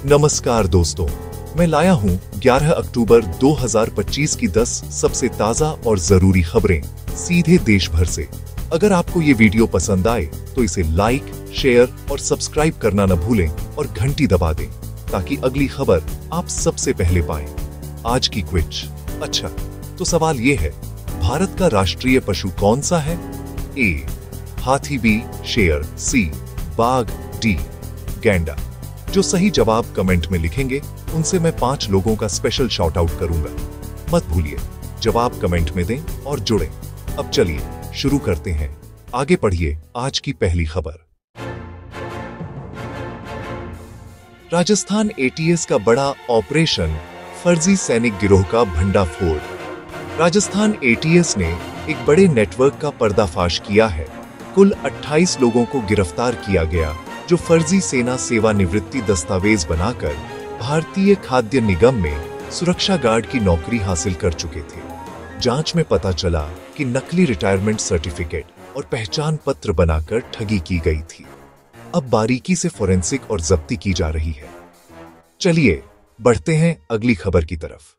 नमस्कार दोस्तों, मैं लाया हूं 11 अक्टूबर 2025 की 10 सबसे ताजा और जरूरी खबरें सीधे देश भर से। अगर आपको ये वीडियो पसंद आए तो इसे लाइक, शेयर और सब्सक्राइब करना न भूलें और घंटी दबा दें ताकि अगली खबर आप सबसे पहले पाएं। आज की क्विज। अच्छा, तो सवाल ये है, भारत का राष्ट्रीय पशु कौन सा है? ए हाथी, बी शेर, सी बाघ, डी गैंडा। जो सही जवाब कमेंट में लिखेंगे उनसे मैं 5 लोगों का स्पेशल शॉट आउट करूंगा। मत भूलिए, जवाब कमेंट में दें और जुड़ें। अब चलिए शुरू करते हैं। आगे पढ़िए आज की पहली खबर। राजस्थान एटीएस का बड़ा ऑपरेशन, फर्जी सैनिक गिरोह का भंडाफोड़। राजस्थान एटीएस ने एक बड़े नेटवर्क का पर्दाफाश किया है। कुल 28 लोगों को गिरफ्तार किया गया जो फर्जी सेना सेवानिवृत्ति दस्तावेज बनाकर भारतीय खाद्य निगम में सुरक्षा गार्ड की नौकरी हासिल कर चुके थे। जांच में पता चला कि नकली रिटायरमेंट सर्टिफिकेट और पहचान पत्र बनाकर ठगी की गई थी। अब बारीकी से फोरेंसिक और जब्ती की जा रही है। चलिए बढ़ते हैं अगली खबर की तरफ।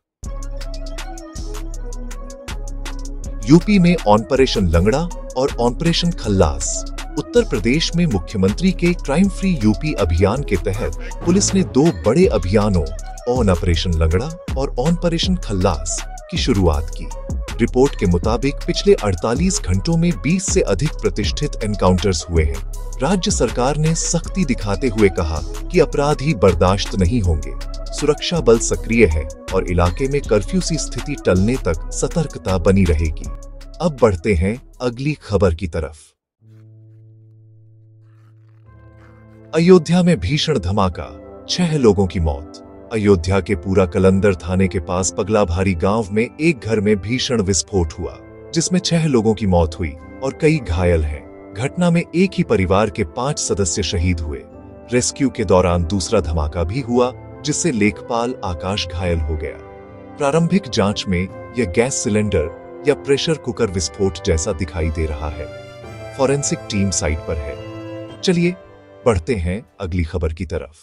यूपी में ऑपरेशन लंगड़ा और ऑपरेशन खल्लास। उत्तर प्रदेश में मुख्यमंत्री के क्राइम फ्री यूपी अभियान के तहत पुलिस ने 2 बड़े अभियानों ऑपरेशन लंगड़ा और ऑपरेशन खल्लास की शुरुआत की। रिपोर्ट के मुताबिक पिछले 48 घंटों में 20 से अधिक प्रतिष्ठित एनकाउंटर्स हुए हैं। राज्य सरकार ने सख्ती दिखाते हुए कहा कि अपराधी बर्दाश्त नहीं होंगे। सुरक्षा बल सक्रिय है और इलाके में कर्फ्यू सी स्थिति टलने तक सतर्कता बनी रहेगी। अब बढ़ते हैं अगली खबर की तरफ। अयोध्या में भीषण धमाका, 6 लोगों की मौत। अयोध्या के पूरा कलंदर थाने के पास पगलाभारी गांव में एक घर में भीषण विस्फोट हुआ जिसमें 6 लोगों की मौत हुई और कई घायल हैं। घटना में एक ही परिवार के 5 सदस्य शहीद हुए। रेस्क्यू के दौरान दूसरा धमाका भी हुआ जिससे लेखपाल आकाश घायल हो गया। प्रारंभिक जांच में यह गैस सिलेंडर या प्रेशर कुकर विस्फोट जैसा दिखाई दे रहा है। फॉरेंसिक टीम साइट पर है। चलिए बढ़ते हैं अगली खबर की तरफ।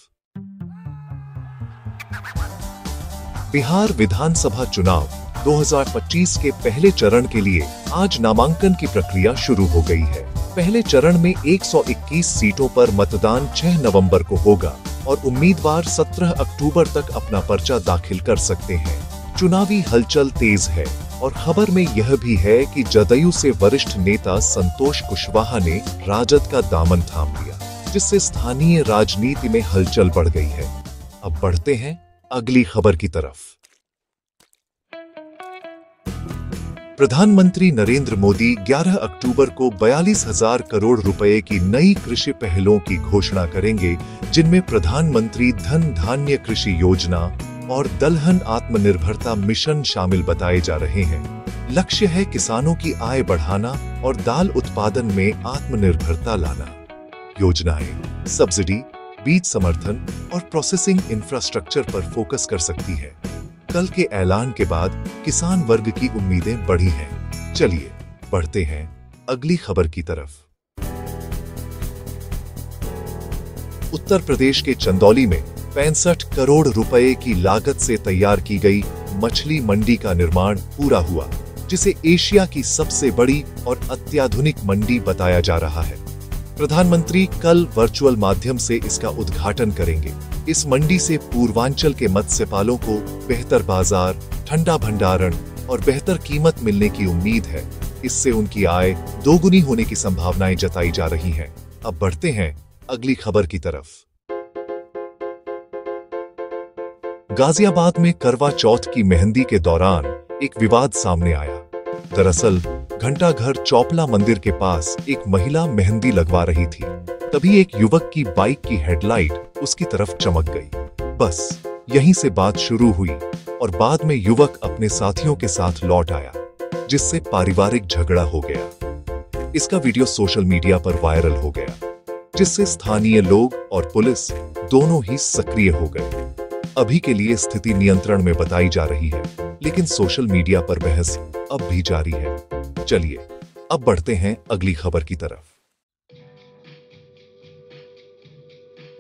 बिहार विधानसभा चुनाव 2025 के पहले चरण के लिए आज नामांकन की प्रक्रिया शुरू हो गई है। पहले चरण में 121 सीटों पर मतदान 6 नवंबर को होगा और उम्मीदवार 17 अक्टूबर तक अपना पर्चा दाखिल कर सकते हैं। चुनावी हलचल तेज है और खबर में यह भी है कि जदयू से वरिष्ठ नेता संतोष कुशवाहा ने राजद का दामन थाम लिया जिससे स्थानीय राजनीति में हलचल बढ़ गई है। अब बढ़ते हैं अगली खबर की तरफ। प्रधानमंत्री नरेंद्र मोदी 11 अक्टूबर को 42,000 करोड़ रुपए की नई कृषि पहलों की घोषणा करेंगे जिनमें प्रधानमंत्री धन धान्य कृषि योजना और दलहन आत्मनिर्भरता मिशन शामिल बताए जा रहे हैं। लक्ष्य है किसानों की आय बढ़ाना और दाल उत्पादन में आत्मनिर्भरता लाना। योजनाएं सब्सिडी, बीज समर्थन और प्रोसेसिंग इंफ्रास्ट्रक्चर पर फोकस कर सकती है। कल के ऐलान के बाद किसान वर्ग की उम्मीदें बढ़ी हैं। चलिए बढ़ते हैं अगली खबर की तरफ। उत्तर प्रदेश के चंदौली में 65 करोड़ रुपए की लागत से तैयार की गई मछली मंडी का निर्माण पूरा हुआ जिसे एशिया की सबसे बड़ी और अत्याधुनिक मंडी बताया जा रहा है। प्रधानमंत्री कल वर्चुअल माध्यम से इसका उद्घाटन करेंगे। इस मंडी से पूर्वांचल के मत्स्य पालों को बेहतर बाजार, ठंडा भंडारण और बेहतर कीमत मिलने की उम्मीद है। इससे उनकी आय दोगुनी होने की संभावनाएं जताई जा रही हैं। अब बढ़ते हैं अगली खबर की तरफ। गाजियाबाद में करवा चौथ की मेहंदी के दौरान एक विवाद सामने आया। दरअसल घंटाघर चौपला मंदिर के पास एक महिला मेहंदी लगवा रही थी। तभी एक युवक की बाइक की हेडलाइट उसकी तरफ चमक गई। बस यहीं से बात शुरू हुई और बाद में युवक अपने साथियों के साथ लौट आया जिससे पारिवारिक झगड़ा हो गया। इसका वीडियो सोशल मीडिया पर वायरल हो गया जिससे स्थानीय लोग और पुलिस दोनों ही सक्रिय हो गए। अभी के लिए स्थिति नियंत्रण में बताई जा रही है लेकिन सोशल मीडिया पर बहस अब भी जारी है। चलिए अब बढ़ते हैं अगली खबर की तरफ।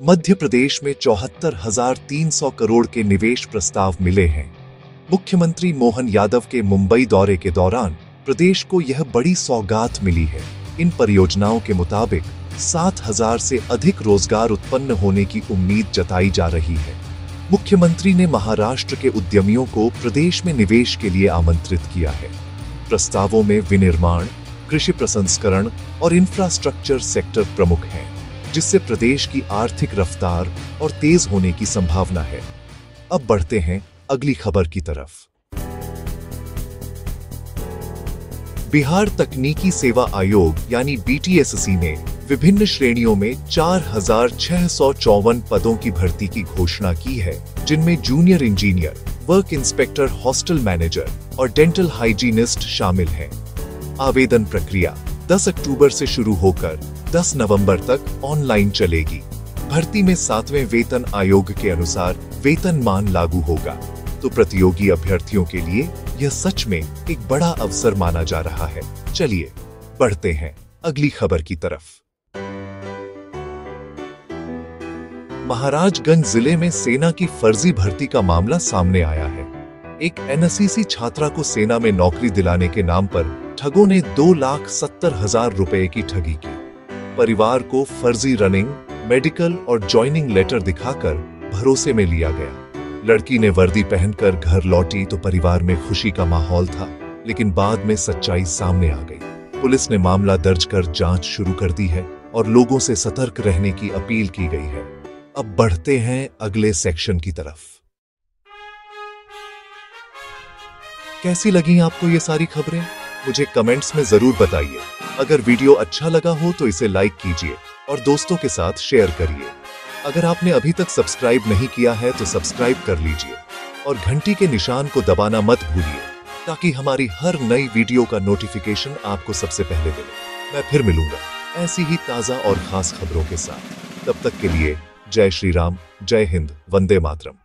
मध्य प्रदेश में 74,300 करोड़ के निवेश प्रस्ताव मिले हैं। मुख्यमंत्री मोहन यादव के मुंबई दौरे के दौरान प्रदेश को यह बड़ी सौगात मिली है। इन परियोजनाओं के मुताबिक 7,000 से अधिक रोजगार उत्पन्न होने की उम्मीद जताई जा रही है। मुख्यमंत्री ने महाराष्ट्र के उद्यमियों को प्रदेश में निवेश के लिए आमंत्रित किया है। प्रस्तावों में विनिर्माण, कृषि प्रसंस्करण और इंफ्रास्ट्रक्चर सेक्टर प्रमुख हैं, जिससे प्रदेश की आर्थिक रफ्तार और तेज होने की संभावना है। अब बढ़ते हैं अगली खबर की तरफ। बिहार तकनीकी सेवा आयोग यानी BTSC ने विभिन्न श्रेणियों में 4,654 पदों की भर्ती की घोषणा की है, जिनमें junior engineer, work inspector, hostel manager और डेंटल हाइजीनिस्ट शामिल हैं। आवेदन प्रक्रिया 10 अक्टूबर से शुरू होकर 10 नवंबर तक ऑनलाइन चलेगी। भर्ती में 7वें वेतन आयोग के अनुसार वेतनमान लागू होगा, तो प्रतियोगी अभ्यर्थियों के लिए यह सच में एक बड़ा अवसर माना जा रहा है। चलिए बढ़ते हैं अगली खबर की तरफ। महाराजगंज जिले में सेना की फर्जी भर्ती का मामला सामने आया है। एक NSCC छात्रा को सेना में नौकरी दिलाने के नाम पर ठगों ने 2,70,000 रुपए की ठगी की। परिवार को फर्जी रनिंग, मेडिकल और ज्वाइनिंग लेटर दिखाकर भरोसे में लिया गया। लड़की ने वर्दी पहनकर घर लौटी तो परिवार में खुशी का माहौल था, लेकिन बाद में सच्चाई सामने आ गई। पुलिस ने मामला दर्ज कर जांच शुरू कर दी है और लोगों से सतर्क रहने की अपील की गई है। अब बढ़ते हैं अगले सेक्शन की तरफ। कैसी लगी आपको ये सारी खबरें? मुझे कमेंट्स में जरूर बताइए। अगर वीडियो अच्छा लगा हो तो इसे लाइक कीजिए और दोस्तों के साथ शेयर करिए। अगर आपने अभी तक सब्सक्राइब नहीं किया है तो सब्सक्राइब कर लीजिए और घंटी के निशान को दबाना मत भूलिए, ताकि हमारी हर नई वीडियो का नोटिफिकेशन आपको सबसे पहले मिले। मैं फिर मिलूंगा ऐसी ही ताजा और खास खबरों के साथ। तब तक के लिए जय श्री राम, जय हिंद, वंदे मातरम।